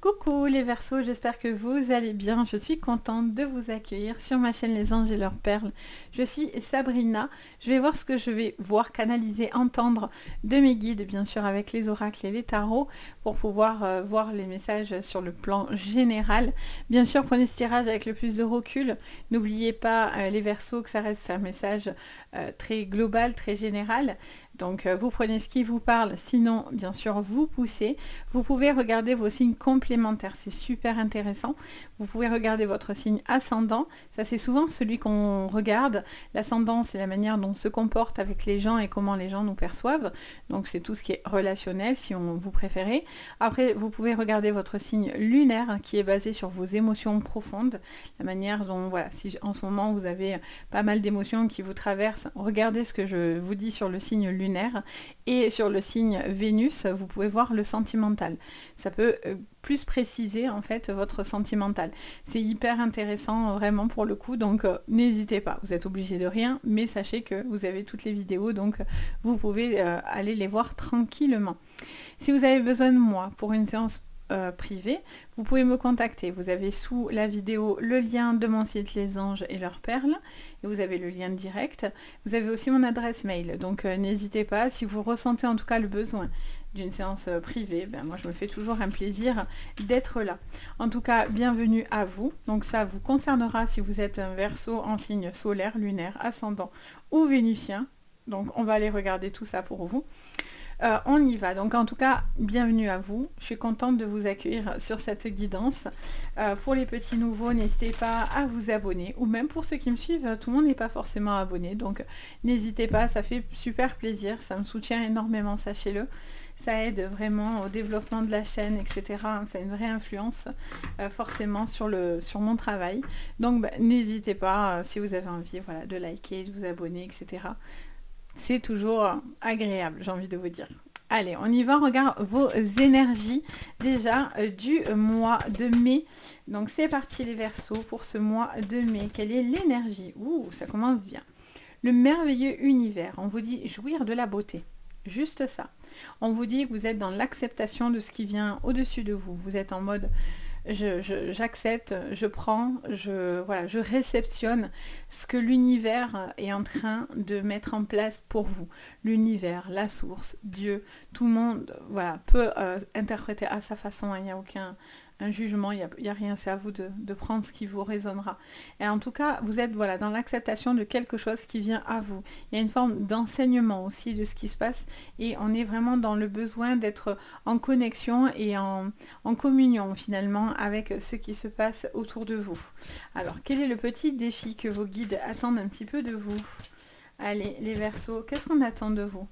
Coucou les Verseaux, j'espère que vous allez bien. Je suis contente de vous accueillir sur ma chaîne Les Anges et leurs perles. Je suis Sabrina. Je vais voir ce que je vais voir, canaliser, entendre de mes guides, bien sûr avec les oracles et les tarots, pour pouvoir voir les messages sur le plan général. Bien sûr, prenez ce tirage avec le plus de recul. N'oubliez pas les Verseaux que ça reste un message très global, très général. Donc vous prenez ce qui vous parle, sinon bien sûr vous poussez. Vous pouvez regarder vos signes complémentaires, c'est super intéressant. Vous pouvez regarder votre signe ascendant, ça c'est souvent celui qu'on regarde. L'ascendant, c'est la manière dont on se comporte avec les gens et comment les gens nous perçoivent. Donc c'est tout ce qui est relationnel si vous préférez. Après vous pouvez regarder votre signe lunaire qui est basé sur vos émotions profondes. La manière dont, voilà, si en ce moment vous avez pas mal d'émotions qui vous traversent, regardez ce que je vous dis sur le signe lunaire. Et sur le signe Vénus, vous pouvez voir le sentimental. Ça peut plus préciser en fait votre sentimental. C'est hyper intéressant vraiment pour le coup, donc n'hésitez pas. Vous êtes obligé de rien, mais sachez que vous avez toutes les vidéos, donc vous pouvez aller les voir tranquillement. Si vous avez besoin de moi pour une séance privée, vous pouvez me contacter. Vous avez sous la vidéo le lien de mon site Les Anges et leurs perles, et vous avez le lien direct. Vous avez aussi mon adresse mail, donc n'hésitez pas, si vous ressentez en tout cas le besoin d'une séance privée, ben moi je me fais toujours un plaisir d'être là. En tout cas, bienvenue à vous. Donc ça vous concernera si vous êtes un Verseau en signe solaire, lunaire, ascendant ou vénusien. Donc on va aller regarder tout ça pour vous. On y va. Donc en tout cas, bienvenue à vous. Je suis contente de vous accueillir sur cette guidance. Pour les petits nouveaux, n'hésitez pas à vous abonner. Ou même pour ceux qui me suivent, tout le monde n'est pas forcément abonné. Donc n'hésitez pas, ça fait super plaisir. Ça me soutient énormément, sachez-le. Ça aide vraiment au développement de la chaîne, etc. Ça a une vraie influence forcément sur mon travail. Donc n'hésitez pas, si vous avez envie, voilà, de liker, de vous abonner, etc. C'est toujours agréable, j'ai envie de vous dire. Allez, on y va, on regarde vos énergies déjà du mois de mai. Donc c'est parti les Verseaux pour ce mois de mai. Quelle est l'énergie? Ouh, ça commence bien. Le merveilleux univers, on vous dit jouir de la beauté. Juste ça. On vous dit que vous êtes dans l'acceptation de ce qui vient au-dessus de vous. Vous êtes en mode j'accepte, je prends, je réceptionne ce que l'univers est en train de mettre en place pour vous. L'univers, la source, Dieu, tout le monde peut interpréter à sa façon, il n'y a aucun jugement, il n'y a rien, c'est à vous de prendre ce qui vous résonnera. Et en tout cas, vous êtes dans l'acceptation de quelque chose qui vient à vous. Il y a une forme d'enseignement aussi de ce qui se passe et on est vraiment dans le besoin d'être en connexion et en communion finalement avec ce qui se passe autour de vous. Alors, quel est le petit défi que vos guides attendent un petit peu de vous? Allez, les Verseaux, qu'est-ce qu'on attend de vous?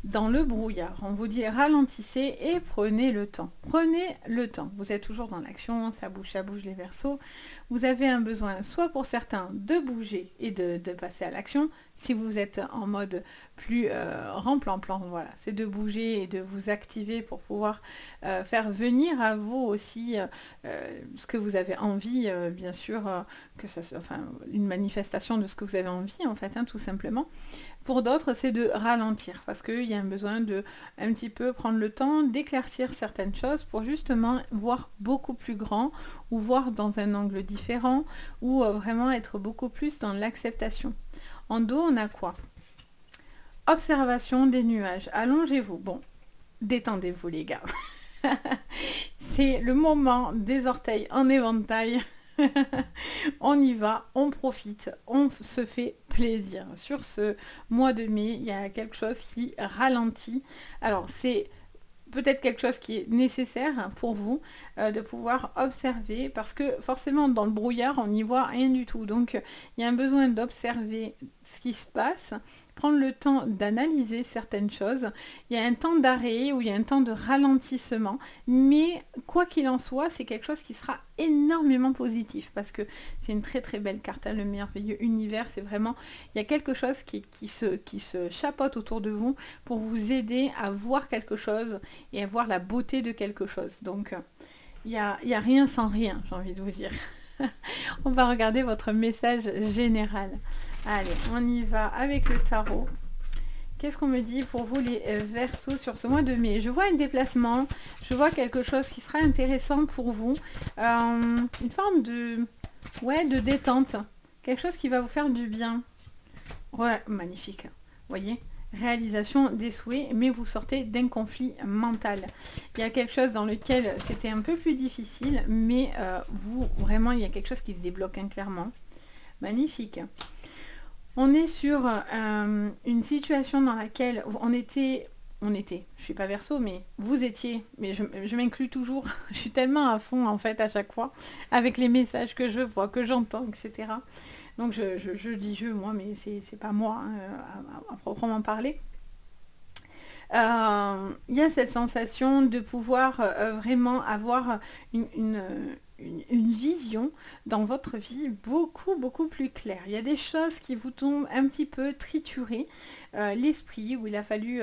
Dans le brouillard, on vous dit ralentissez et prenez le temps. Prenez le temps. Vous êtes toujours dans l'action, ça bouge les Verseaux. Vous avez un besoin, soit pour certains, de bouger et de passer à l'action. Si vous êtes en mode plus remplan-plan, voilà, c'est de bouger et de vous activer pour pouvoir faire venir à vous aussi ce que vous avez envie, bien sûr, que ça soit une manifestation de ce que vous avez envie, en fait, tout simplement. Pour d'autres, c'est de ralentir parce qu'il y a un besoin de un petit peu prendre le temps d'éclaircir certaines choses pour justement voir beaucoup plus grand ou voir dans un angle différent ou vraiment être beaucoup plus dans l'acceptation. En dos, on a quoi? Observation des nuages. Allongez-vous. Bon, détendez-vous les gars. C'est le moment des orteils en éventail. On y va, on profite, on se fait plaisir. Sur ce mois de mai, il y a quelque chose qui ralentit. Alors, c'est peut-être quelque chose qui est nécessaire pour vous de pouvoir observer parce que forcément dans le brouillard on n'y voit rien du tout, donc il y a un besoin d'observer ce qui se passe, prendre le temps d'analyser certaines choses. Il y a un temps d'arrêt ou il y a un temps de ralentissement, mais quoi qu'il en soit, c'est quelque chose qui sera énormément positif parce que c'est une très très belle carte, le merveilleux univers. C'est vraiment, il y a quelque chose qui se chapeaute autour de vous pour vous aider à voir quelque chose et à voir la beauté de quelque chose. Donc il y a rien sans rien, j'ai envie de vous dire. On va regarder votre message général. Allez, on y va avec le tarot. Qu'est-ce qu'on me dit pour vous les Verseaux sur ce mois de mai? Je vois un déplacement, je vois quelque chose qui sera intéressant pour vous. Une forme de, ouais, de détente. Quelque chose qui va vous faire du bien. Ouais, magnifique. Vous voyez? Réalisation des souhaits, mais vous sortez d'un conflit mental. Il y a quelque chose dans lequel c'était un peu plus difficile, mais vous, vraiment, il y a quelque chose qui se débloque hein, clairement. Magnifique. On est sur une situation dans laquelle on était, je suis pas Verseau, mais vous étiez, mais je m'inclus toujours, je suis tellement à fond en fait à chaque fois, avec les messages que je vois, que j'entends, etc. Donc je dis je, moi, mais c'est pas moi hein, à proprement parler. Il y a cette sensation de pouvoir vraiment avoir une vision dans votre vie beaucoup plus claire. Il y a des choses qui vous tombent un petit peu triturées, l'esprit où il a fallu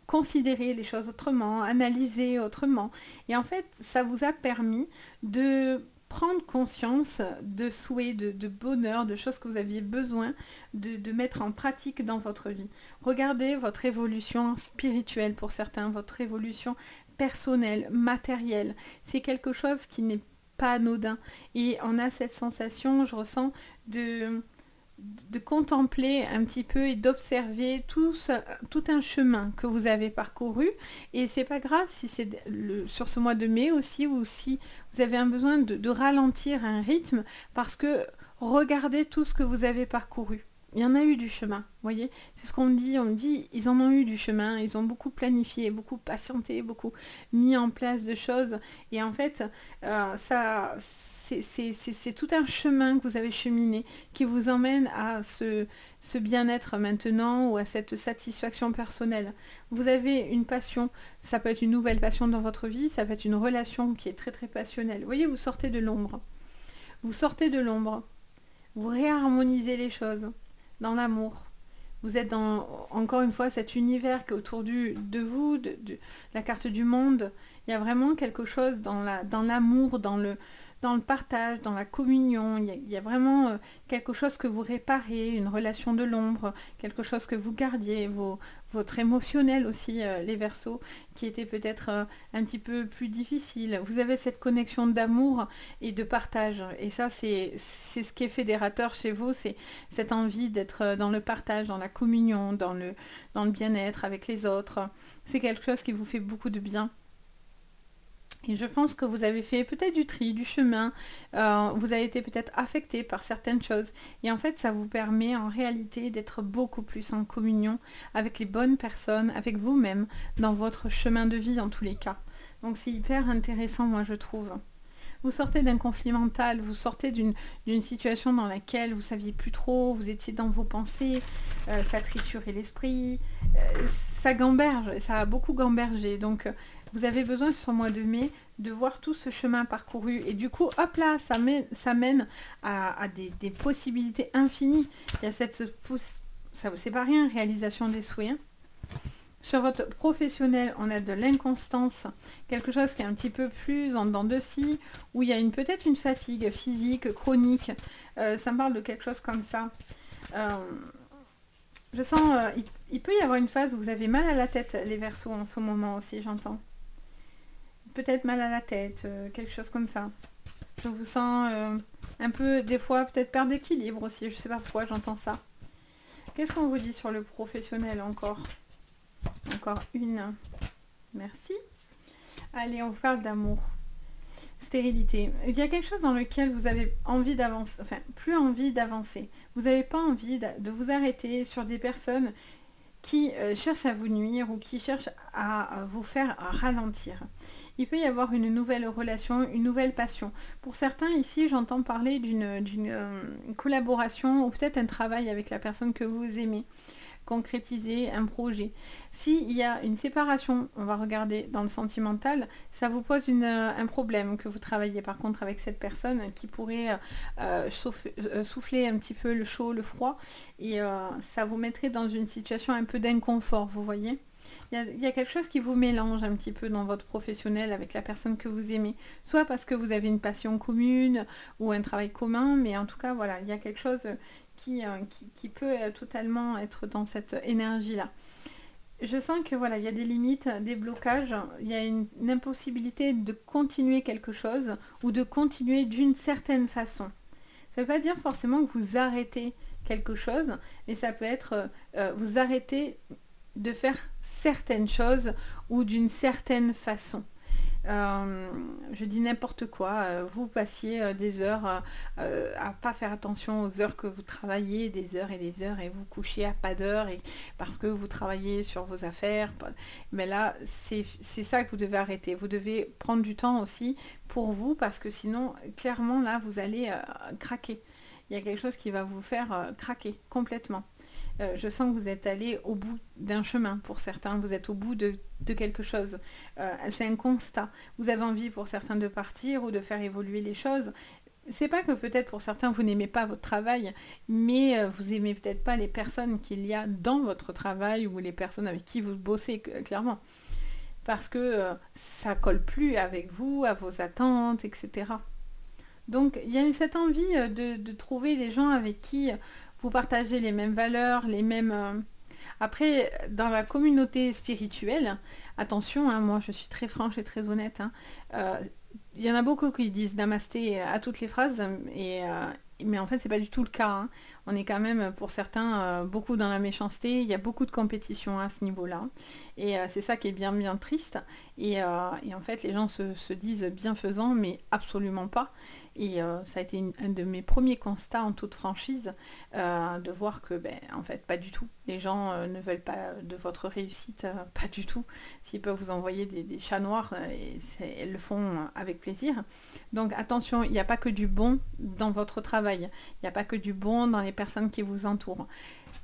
considérer les choses autrement, analyser autrement. Et en fait, ça vous a permis de prendre conscience de souhaits, de bonheur, de choses que vous aviez besoin de mettre en pratique dans votre vie. Regardez votre évolution spirituelle pour certains, votre évolution personnelle, matérielle. C'est quelque chose qui n'est pas anodin. Et on a cette sensation, je ressens, de contempler un petit peu et d'observer tout un chemin que vous avez parcouru. Et c'est pas grave si c'est sur ce mois de mai aussi, ou si vous avez un besoin de ralentir un rythme, parce que regardez tout ce que vous avez parcouru. Il y en a eu du chemin, vous voyez. C'est ce qu'on me dit, ils en ont eu du chemin, ils ont beaucoup planifié, beaucoup patienté, beaucoup mis en place de choses. Et en fait, c'est tout un chemin que vous avez cheminé qui vous emmène à ce bien-être maintenant ou à cette satisfaction personnelle. Vous avez une passion, ça peut être une nouvelle passion dans votre vie, ça peut être une relation qui est très passionnelle. Vous voyez, vous sortez de l'ombre. Vous sortez de l'ombre. Vous réharmonisez les choses dans l'amour. Vous êtes dans, encore une fois, cet univers qui est autour de vous, de la carte du monde. Il y a vraiment quelque chose dans l'amour, dans le partage, dans la communion. Il y a vraiment quelque chose que vous réparez, une relation de l'ombre, quelque chose que vous gardiez, votre émotionnel aussi, les Verseaux, qui était peut-être un petit peu plus difficile. Vous avez cette connexion d'amour et de partage. Et ça, c'est ce qui est fédérateur chez vous, c'est cette envie d'être dans le partage, dans la communion, dans le bien-être avec les autres. C'est quelque chose qui vous fait beaucoup de bien. Et je pense que vous avez fait peut-être du tri, du chemin, vous avez été peut-être affecté par certaines choses. Et en fait, ça vous permet en réalité d'être beaucoup plus en communion avec les bonnes personnes, avec vous-même, dans votre chemin de vie en tous les cas. Donc c'est hyper intéressant, moi je trouve. Vous sortez d'un conflit mental, vous sortez d'une situation dans laquelle vous ne saviez plus trop, vous étiez dans vos pensées, ça triturait l'esprit, ça gamberge, ça a beaucoup gambergé. Donc vous avez besoin sur le mois de mai de voir tout ce chemin parcouru. Et du coup, hop là, ça mène à des possibilités infinies. Il y a ça c'est pas rien, réalisation des souhaits. Hein. Sur votre professionnel, on a de l'inconstance, quelque chose qui est un petit peu plus en dents de scie, où il y a peut-être une fatigue physique, chronique. Ça me parle de quelque chose comme ça. Je sens, il peut y avoir une phase où vous avez mal à la tête, les Verseaux, en ce moment aussi, j'entends. Peut-être mal à la tête, quelque chose comme ça. Je vous sens un peu, des fois, peut-être perdre d'équilibre aussi. Je sais pas pourquoi j'entends ça. Qu'est-ce qu'on vous dit sur le professionnel encore ? Encore une. Merci. Allez, on vous parle d'amour. Stérilité. Il y a quelque chose dans lequel vous avez envie d'avancer, enfin, plus envie d'avancer. Vous n'avez pas envie de vous arrêter sur des personnes qui cherchent à vous nuire ou qui cherchent à vous faire ralentir. Il peut y avoir une nouvelle relation, une nouvelle passion. Pour certains, ici, j'entends parler d'une collaboration ou peut-être un travail avec la personne que vous aimez. Concrétiser un projet. S'il y a une séparation, on va regarder dans le sentimental, ça vous pose un problème que vous travaillez par contre avec cette personne qui pourrait souffler un petit peu le chaud, le froid, et ça vous mettrait dans une situation un peu d'inconfort, vous voyez. Il y a quelque chose qui vous mélange un petit peu dans votre professionnel avec la personne que vous aimez, soit parce que vous avez une passion commune ou un travail commun, mais en tout cas, voilà, il y a quelque chose qui peut totalement être dans cette énergie-là. Je sens que voilà, il y a des limites, des blocages, il y a une impossibilité de continuer quelque chose ou de continuer d'une certaine façon. Ça ne veut pas dire forcément que vous arrêtez quelque chose, mais ça peut être vous arrêtez de faire certaines choses ou d'une certaine façon. Je dis n'importe quoi, vous passiez des heures à pas faire attention aux heures que vous travaillez, des heures, et vous couchiez à pas d'heure parce que vous travaillez sur vos affaires. Mais là, c'est ça que vous devez arrêter. Vous devez prendre du temps aussi pour vous parce que sinon, clairement, là, vous allez craquer. Il y a quelque chose qui va vous faire craquer complètement. Je sens que vous êtes allé au bout d'un chemin pour certains, vous êtes au bout de quelque chose. C'est un constat. Vous avez envie pour certains de partir ou de faire évoluer les choses. C'est pas que peut-être pour certains vous n'aimez pas votre travail, mais vous aimez peut-être pas les personnes qu'il y a dans votre travail ou les personnes avec qui vous bossez clairement. Parce que ça colle plus avec vous, à vos attentes, etc. Donc il y a cette envie de trouver des gens avec qui vous partagez les mêmes valeurs, les mêmes... Après, dans la communauté spirituelle, attention, hein, moi je suis très franche et très honnête, hein, il y en a beaucoup qui disent namasté à toutes les phrases, mais en fait c'est pas du tout le cas. Hein. On est quand même pour certains beaucoup dans la méchanceté, il y a beaucoup de compétition à ce niveau-là. Et c'est ça qui est bien bien triste. Et en fait les gens se disent bienfaisants, mais absolument pas. Et ça a été un de mes premiers constats en toute franchise, de voir que, en fait, pas du tout. Les gens ne veulent pas de votre réussite, pas du tout. S'ils peuvent vous envoyer des chats noirs, elles le font avec plaisir. Donc attention, il n'y a pas que du bon dans votre travail. Il n'y a pas que du bon dans les personnes qui vous entourent.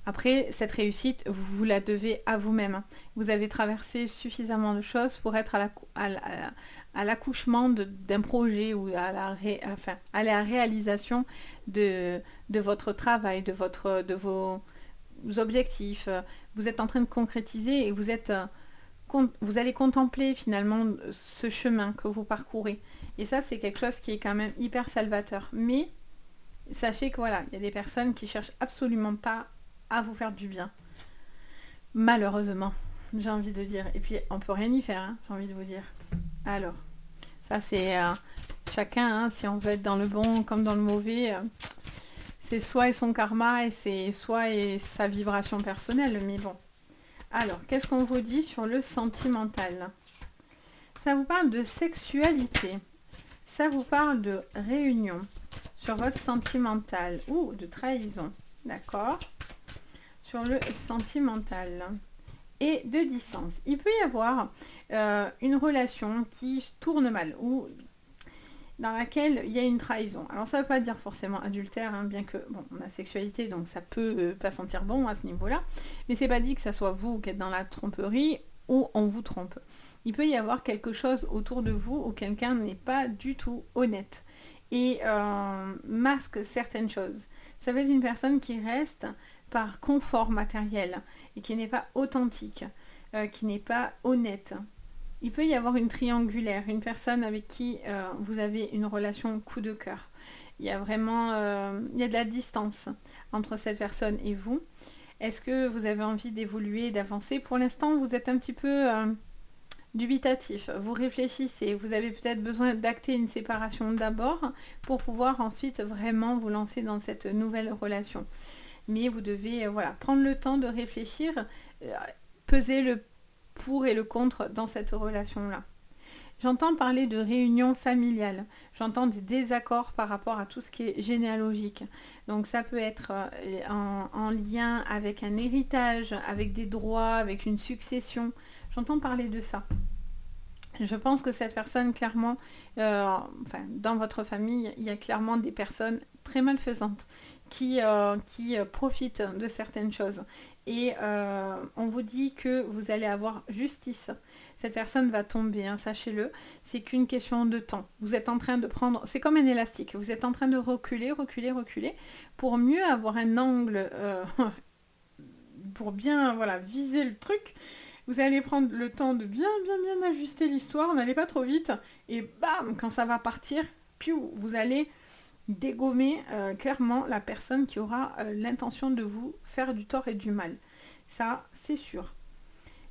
Après, cette réussite, vous la devez à vous-même. Vous avez traversé suffisamment de choses pour être à l'accouchement d'un projet ou à la réalisation de votre travail, de vos objectifs. Vous êtes en train de concrétiser et vous allez contempler finalement ce chemin que vous parcourez. Et ça, c'est quelque chose qui est quand même hyper salvateur. Mais sachez que voilà, il y a des personnes qui cherchent absolument pas à vous faire du bien. Malheureusement, j'ai envie de dire. Et puis, on peut rien y faire, hein, j'ai envie de vous dire. Alors, ça c'est chacun, hein, si on veut être dans le bon comme dans le mauvais, c'est soit et son karma et c'est soit et sa vibration personnelle, mais bon. Alors, qu'est-ce qu'on vous dit sur le sentimental? Ça vous parle de sexualité, ça vous parle de réunion sur votre sentimental ou de trahison, d'accord? Sur le sentimental et de distance. Il peut y avoir une relation qui tourne mal ou dans laquelle il y a une trahison. Alors ça ne veut pas dire forcément adultère, hein, bien que, bon, on a sexualité, donc ça peut pas sentir bon à ce niveau-là, mais c'est pas dit que ça soit vous qui êtes dans la tromperie ou on vous trompe. Il peut y avoir quelque chose autour de vous où quelqu'un n'est pas du tout honnête et masque certaines choses. Ça va être une personne qui reste par confort matériel et qui n'est pas authentique, qui n'est pas honnête. Il peut y avoir une triangulaire, une personne avec qui vous avez une relation coup de cœur. Il y a vraiment il y a de la distance entre cette personne et vous. Est-ce que vous avez envie d'évoluer, d'avancer? Pour l'instant, vous êtes un petit peu dubitatif. Vous réfléchissez. Vous avez peut-être besoin d'acter une séparation d'abord pour pouvoir ensuite vraiment vous lancer dans cette nouvelle relation. Mais vous devez prendre le temps de réfléchir, peser le pour et le contre dans cette relation-là. J'entends parler de réunion familiale, j'entends des désaccords par rapport à tout ce qui est généalogique. Donc ça peut être en lien avec un héritage, avec des droits, avec une succession. J'entends parler de ça. Je pense que cette personne, clairement, dans votre famille, il y a clairement des personnes très malfaisantes qui profitent de certaines choses. Et on vous dit que vous allez avoir justice. Cette personne va tomber, hein, sachez-le. C'est qu'une question de temps. Vous êtes en train de prendre... C'est comme un élastique. Vous êtes en train de reculer, reculer, reculer pour mieux avoir un angle, pour bien viser le truc. Vous allez prendre le temps de bien ajuster l'histoire. N'allez pas trop vite. Et bam, quand ça va partir, piou, vous allez dégommer clairement la personne qui aura l'intention de vous faire du tort et du mal. Ça, c'est sûr.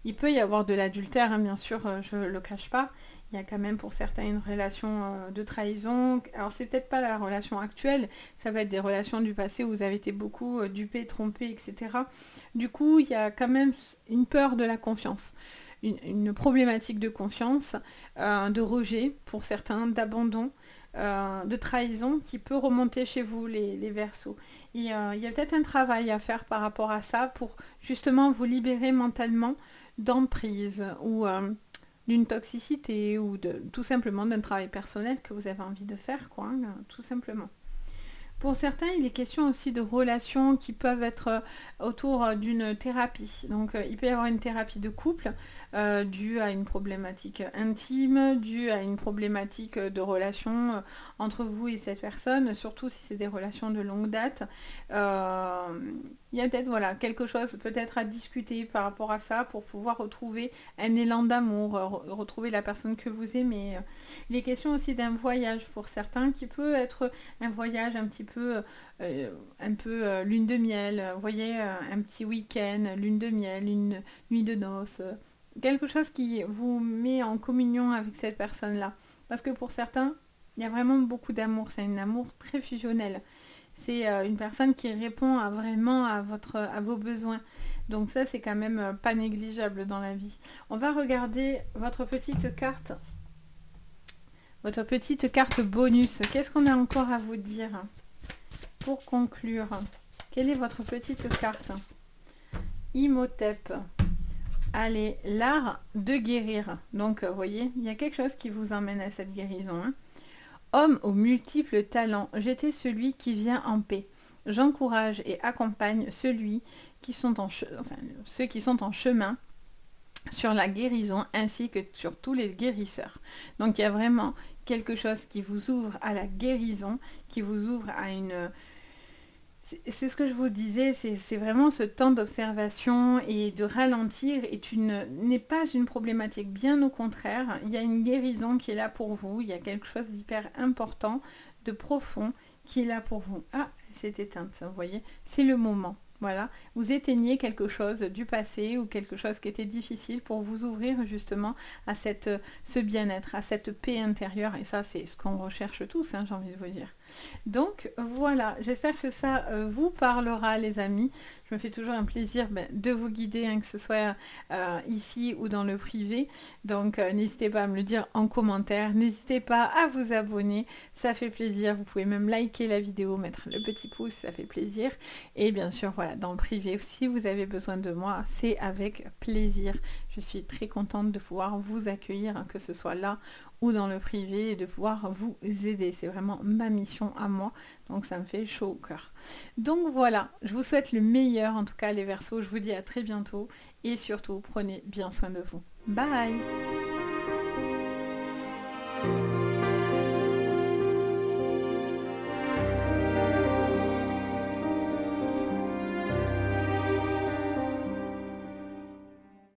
Il peut y avoir de l'adultère, hein, bien sûr, je ne le cache pas. Il y a quand même pour certains une relation de trahison. Alors c'est peut-être pas la relation actuelle, ça va être des relations du passé où vous avez été beaucoup dupé, trompé, etc. Du coup, il y a quand même une peur de la confiance. Une problématique de confiance, de rejet pour certains, d'abandon, de trahison qui peut remonter chez vous les Verseaux. Il y a peut-être un travail à faire par rapport à ça pour justement vous libérer mentalement d'emprise ou d'une toxicité ou tout simplement d'un travail personnel que vous avez envie de faire, quoi, hein, tout simplement. Pour certains, il est question aussi de relations qui peuvent être autour d'une thérapie. Donc, il peut y avoir une thérapie de couple due à une problématique intime, due à une problématique de relation entre vous et cette personne, surtout si c'est des relations de longue date. Il y a peut-être quelque chose peut-être à discuter par rapport à ça pour pouvoir retrouver un élan d'amour, retrouver la personne que vous aimez. Il est question aussi d'un voyage pour certains qui peut être un voyage un petit peu, lune de miel, vous voyez, un petit week-end, lune de miel, une nuit de noces, quelque chose qui vous met en communion avec cette personne-là. Parce que pour certains, il y a vraiment beaucoup d'amour, c'est un amour très fusionnel. C'est une personne qui répond vraiment à vos besoins. Donc ça, c'est quand même pas négligeable dans la vie. On va regarder votre petite carte bonus. Qu'est-ce qu'on a encore à vous dire pour conclure? Quelle est votre petite carte? Imhotep. Allez, l'art de guérir. Donc, vous voyez, il y a quelque chose qui vous emmène à cette guérison. Hein. Homme aux multiples talents, j'étais celui qui vient en paix. J'encourage et accompagne ceux qui sont en chemin sur la guérison ainsi que sur tous les guérisseurs. Donc il y a vraiment quelque chose qui vous ouvre à la guérison, qui vous ouvre à une... C'est ce que je vous disais, c'est vraiment ce temps d'observation et de ralentir n'est pas une problématique, bien au contraire. Il y a une guérison qui est là pour vous, il y a quelque chose d'hyper important, de profond qui est là pour vous. Ah, c'est éteinte, vous voyez, c'est le moment. Voilà, vous éteignez quelque chose du passé ou quelque chose qui était difficile pour vous ouvrir justement à ce bien-être, à cette paix intérieure. Et ça, c'est ce qu'on recherche tous, hein, j'ai envie de vous dire. Donc voilà, j'espère que ça vous parlera, les amis. Je me fais toujours un plaisir de vous guider, hein, que ce soit ici ou dans le privé. Donc n'hésitez pas à me le dire en commentaire. N'hésitez pas à vous abonner, ça fait plaisir. Vous pouvez même liker la vidéo, mettre le petit pouce, ça fait plaisir. Et bien sûr, voilà, dans le privé, si vous avez besoin de moi, c'est avec plaisir. Je suis très contente de pouvoir vous accueillir, hein, que ce soit là ou dans le privé, et de pouvoir vous aider. C'est vraiment ma mission à moi, donc ça me fait chaud au cœur. Donc voilà, je vous souhaite le meilleur, en tout cas les Verseaux. Je vous dis à très bientôt et surtout, prenez bien soin de vous. Bye!